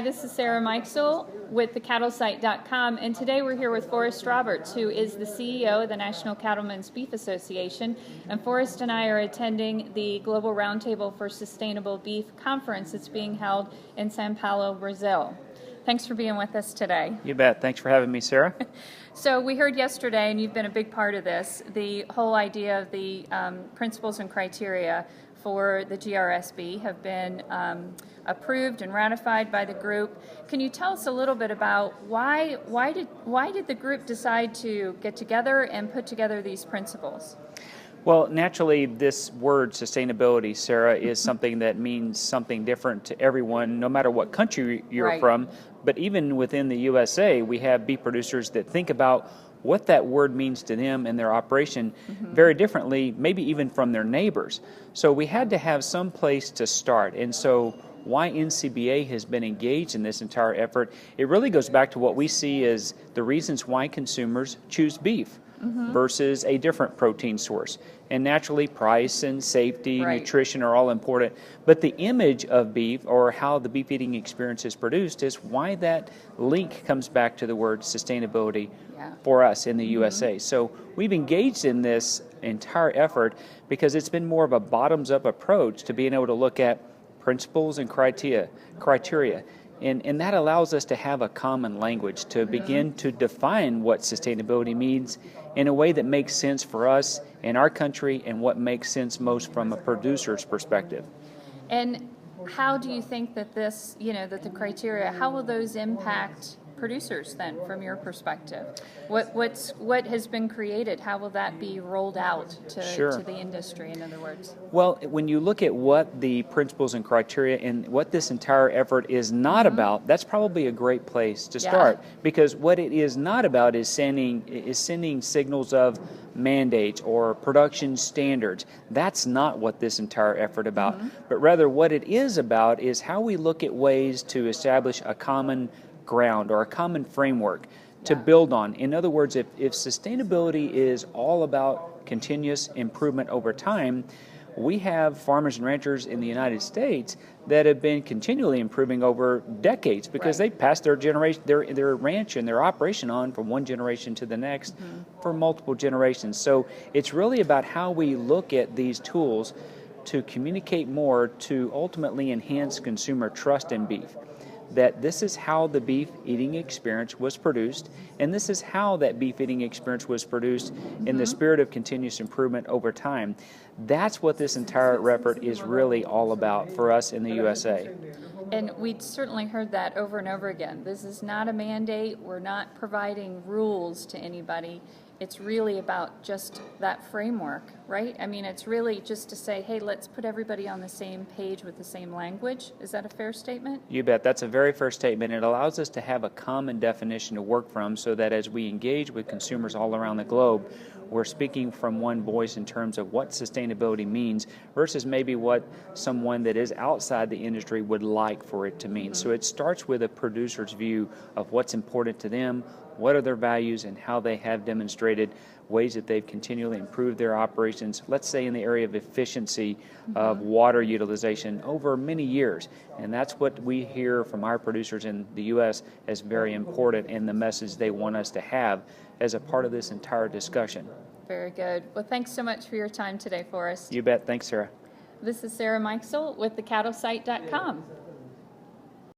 This is Sarah Mikesell with the Cattlesite.com, and today we're here with Forrest Roberts, who is the CEO of the National Cattlemen's Beef Association. And Forrest and I are attending the Global Roundtable for Sustainable Beef Conference that's being held in Sao Paulo, Brazil. Thanks for being with us today. You bet. Thanks for having me, Sarah. So we heard yesterday, and you've been a big part of this, the whole idea of the principles and criteria for the GRSB have been approved and ratified by the group. Can you tell us a little bit about why did the group decide to get together and put together these principles? Well, naturally, this word sustainability, Sarah, is something that means something different to everyone, no matter what country you're Right. from. But even within the USA, we have beef producers that think about what that word means to them and their operation very differently, maybe even from their neighbors. So we had to have some place to start. And so why NCBA has been engaged in this entire effort, it really goes back to what we see as the reasons why consumers choose beef versus a different protein source. And naturally, price and safety, Right. nutrition are all important. But the image of beef, or how the beef eating experience is produced, is why that link comes back to the word sustainability for us in the USA. So we've engaged in this entire effort because it's been more of a bottoms-up approach to being able to look at principles and criteria. And that allows us to have a common language to begin to define what sustainability means in a way that makes sense for us in our country and what makes sense most from a producer's perspective. And how do you think that this, that the criteria, how will those impact producers then, from your perspective? What has been created? How will that be rolled out to the industry, in other words? Well, when you look at what the principles and criteria and what this entire effort is not about, that's probably a great place to start, because what it is not about is sending signals of mandates or production standards. That's not what this entire effort about. But rather what it is about is how we look at ways to establish a common ground or a common framework to build on. In other words, if sustainability is all about continuous improvement over time, we have farmers and ranchers in the United States that have been continually improving over decades because they passed their generation, their ranch and their operation on from one generation to the next for multiple generations. So it's really about how we look at these tools to communicate more to ultimately enhance consumer trust in beef. That this is how the beef eating experience was produced, and this is how that beef eating experience was produced in the spirit of continuous improvement over time. That's what this entire effort is really all about for us in the USA. And we'd certainly heard that over and over again. This is not a mandate. We're not providing rules to anybody. It's really about just that framework, right? I mean, it's really just to say, hey, let's put everybody on the same page with the same language. Is that a fair statement? You bet. That's a very fair statement. It allows us to have a common definition to work from so that as we engage with consumers all around the globe, we're speaking from one voice in terms of what sustainability means versus maybe what someone that is outside the industry would like for it to mean. So it starts with a producer's view of what's important to them, what are their values, and how they have demonstrated ways that they've continually improved their operations, let's say in the area of efficiency of water utilization over many years. And that's what we hear from our producers in the U.S. as very important in the message they want us to have as a part of this entire discussion. Very good. Well, thanks so much for your time today, Forrest. You bet. Thanks, Sarah. This is Sarah Mikesell with the Cattlesite.com.